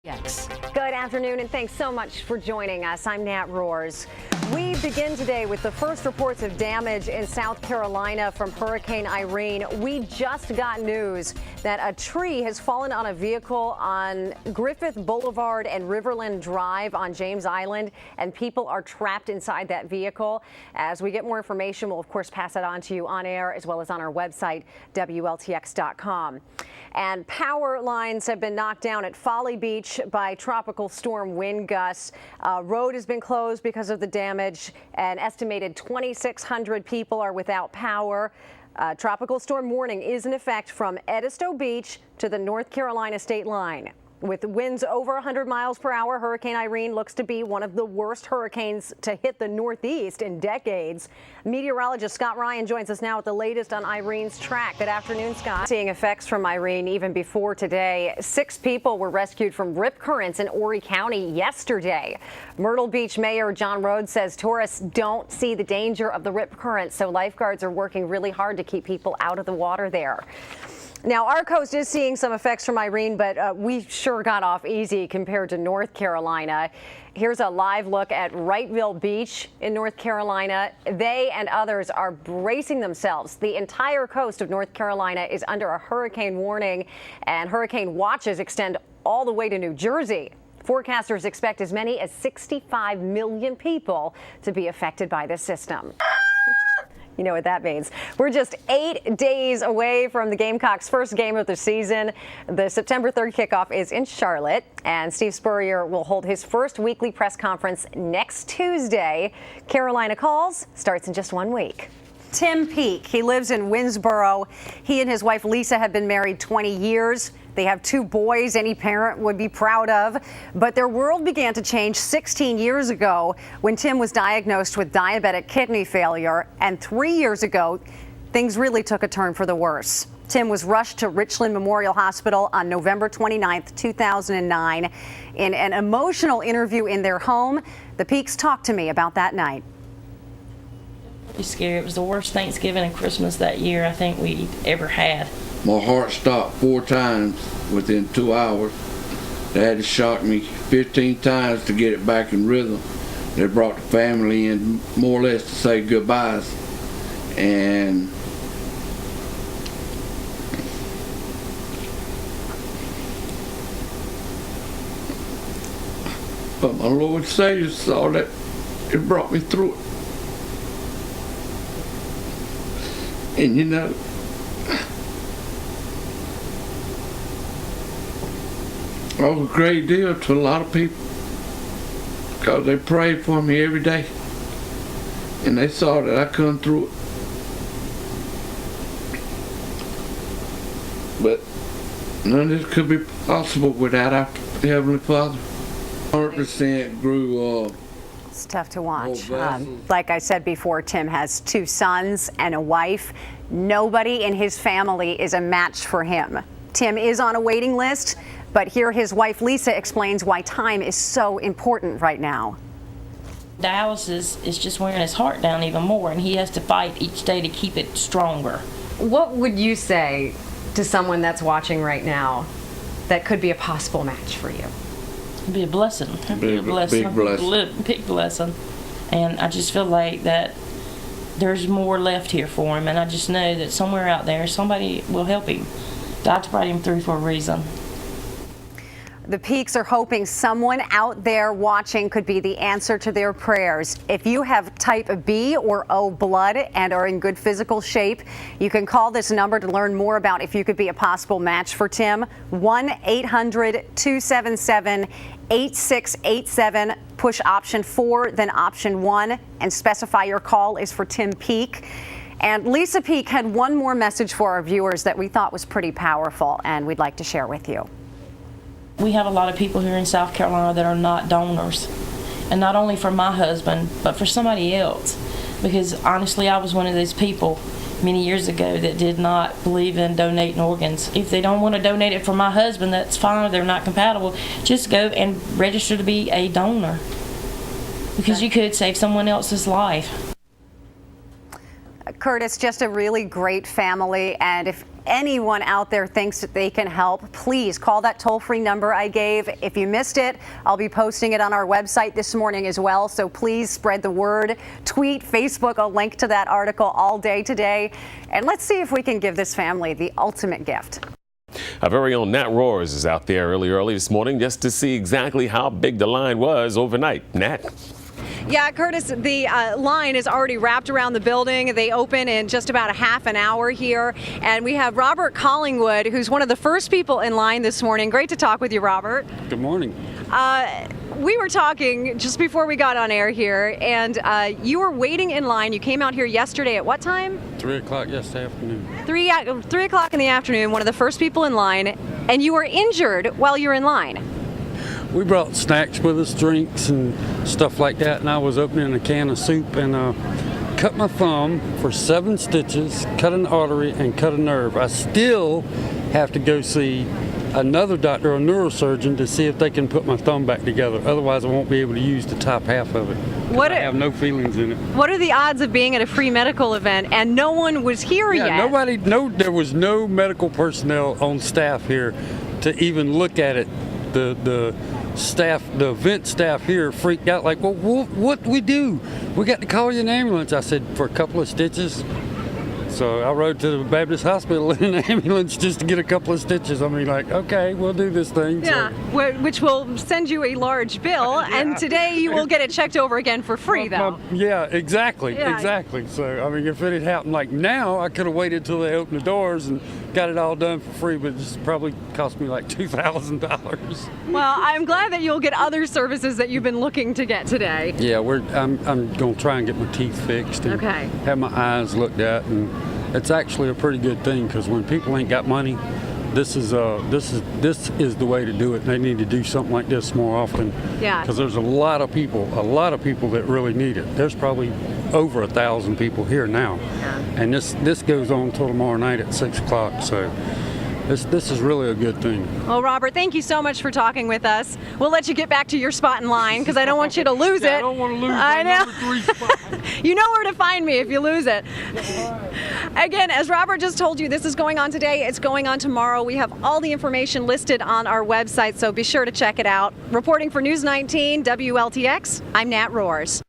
Yes. Good afternoon, and thanks so much for joining us. I'm Nat Roers. We begin today with the first reports of damage in South Carolina from Hurricane Irene. We just got news that a tree has fallen on a vehicle on Griffith Boulevard and Riverland Drive on James Island, and people are trapped inside that vehicle. As we get more information, we'll of course pass it on to you on air as well as on our website, WLTX.com. And power lines have been knocked down at Folly Beach by tropical storm wind gusts. Road has been closed because of the damage. An estimated 2,600 people are without power. Tropical storm warning is in effect from Edisto Beach to the North Carolina state line. With winds over 100 miles per hour, Hurricane Irene looks to be one of the worst hurricanes to hit the Northeast in decades. Meteorologist Scott Ryan joins us now with the latest on Irene's track. Good afternoon, Scott. Seeing effects from Irene even before today. 6 people were rescued from rip currents in Horry County yesterday. Myrtle Beach Mayor John Rhodes says tourists don't see the danger of the rip currents, so lifeguards are working really hard to keep people out of the water there. Now, our coast is seeing some effects from Irene, but we sure got off easy compared to North Carolina. Here's a live look at Wrightville Beach in North Carolina. They and others are bracing themselves. The entire coast of North Carolina is under a hurricane warning, and hurricane watches extend all the way to New Jersey. Forecasters expect as many as 65 million people to be affected by this system. You know what that means. We're just 8 days away from the Gamecocks' first game of the season. The September 3rd kickoff is in Charlotte, and Steve Spurrier will hold his first weekly press conference next Tuesday. Carolina Calls starts in just 1 week. Tim Peake, he lives in Winnsboro. He and his wife Lisa have been married 20 years. They have 2 boys any parent would be proud of. But their world began to change 16 years ago when Tim was diagnosed with diabetic kidney failure. And 3 years ago, things really took a turn for the worse. Tim was rushed to Richland Memorial Hospital on November 29th, 2009. In an emotional interview in their home, the Peakes talked to me about that night. It's scary. It was the worst Thanksgiving and Christmas that year I think we ever had. My heart stopped 4 times within 2 hours. They had to shock me 15 times to get it back in rhythm. They brought the family in more or less to say goodbyes. And but my Lord and Savior saw that it brought me through it. And you know, I was a great deal to a lot of people because they prayed for me every day and they saw that I come through it. But none of this could be possible without our Heavenly Father. 100% grew It's tough to watch. Oh, like I said before, Tim has 2 sons and a wife. Nobody in his family is a match for him. Tim is on a waiting list, but here his wife Lisa explains why time is so important right now. Dialysis is just wearing his heart down even more, and he has to fight each day to keep it stronger. What would you say to someone that's watching right now that could be a possible match for you? It'd be a blessing. It'd be a blessing. Big blessing. Big blessing. And I just feel like that there's more left here for him, and I just know that somewhere out there somebody will help him. God's brought him through for a reason. The Peakes are hoping someone out there watching could be the answer to their prayers. If you have type B or O blood and are in good physical shape, you can call this number to learn more about if you could be a possible match for Tim. 1-800-277-8687. Push option 4, then option 1, and specify your call is for Tim Peake. And Lisa Peake had one more message for our viewers that we thought was pretty powerful, and we'd like to share with you. We have a lot of people here in South Carolina that are not donors, and not only for my husband, but for somebody else. Because honestly, I was one of those people many years ago that did not believe in donating organs. If they don't want to donate it for my husband, that's fine. If they're not compatible, just go and register to be a donor, because you could save someone else's life. Curtis, just a really great family, and if anyone out there thinks that they can help, please call that toll-free number I gave. If you missed it, I'll be posting it on our website this morning as well. So please spread the word. Tweet, Facebook, a link to that article all day today. And let's see if we can give this family the ultimate gift. Our very own Nat Roers is out there early this morning just to see exactly how big the line was overnight. Nat? Yeah, Curtis, the line is already wrapped around the building. They open in just about a half an hour here. And we have Robert Collingwood, who's one of the first people in line this morning. Great to talk with you, Robert. Good morning. We were talking just before we got on air here, and you were waiting in line. You came out here yesterday at what time? 3 o'clock yesterday afternoon. 3 o'clock in the afternoon, one of the first people in line, and you were injured while you were in line. We brought snacks with us, drinks and stuff like that, and I was opening a can of soup and cut my thumb for 7 stitches, cut an artery, and cut a nerve. I still have to go see another doctor, a neurosurgeon, to see if they can put my thumb back together. Otherwise, I won't be able to use the top half of it. I have no feelings in it. What are the odds of being at a free medical event and no one was here yet? There was no medical personnel on staff here to even look at it. The staff, the event staff here freaked out like, well, what do we do? We got to call you an ambulance. I said, for a couple of stitches. So I rode to the Baptist Hospital in an ambulance just to get a couple of stitches. I mean, like, okay, we'll do this thing. Yeah, so. Which will send you a large bill, yeah. And today you will get it checked over again for free, though. Yeah, exactly. So, I mean, if it had happened like now, I could have waited till they opened the doors and got it all done for free, but this probably cost me like $2,000. Well, I'm glad that you'll get other services that you've been looking to get today. Yeah, I'm going to try and get my teeth fixed and have my eyes looked at, and it's actually a pretty good thing because when people ain't got money, this is the way to do it. They need to do something like this more often. Yeah. Because there's a lot of people that really need it. There's probably over 1,000 people here now, and this goes on until tomorrow night at 6 o'clock. So this is really a good thing. Well, Robert, thank you so much for talking with us. We'll let you get back to your spot in line because I don't want you to lose it. I don't want to lose my number 3 spot. You know where to find me if you lose it. Again, as Robert just told you, this is going on today. It's going on tomorrow. We have all the information listed on our website, so be sure to check it out. Reporting for News 19 WLTX, I'm Nat Roers.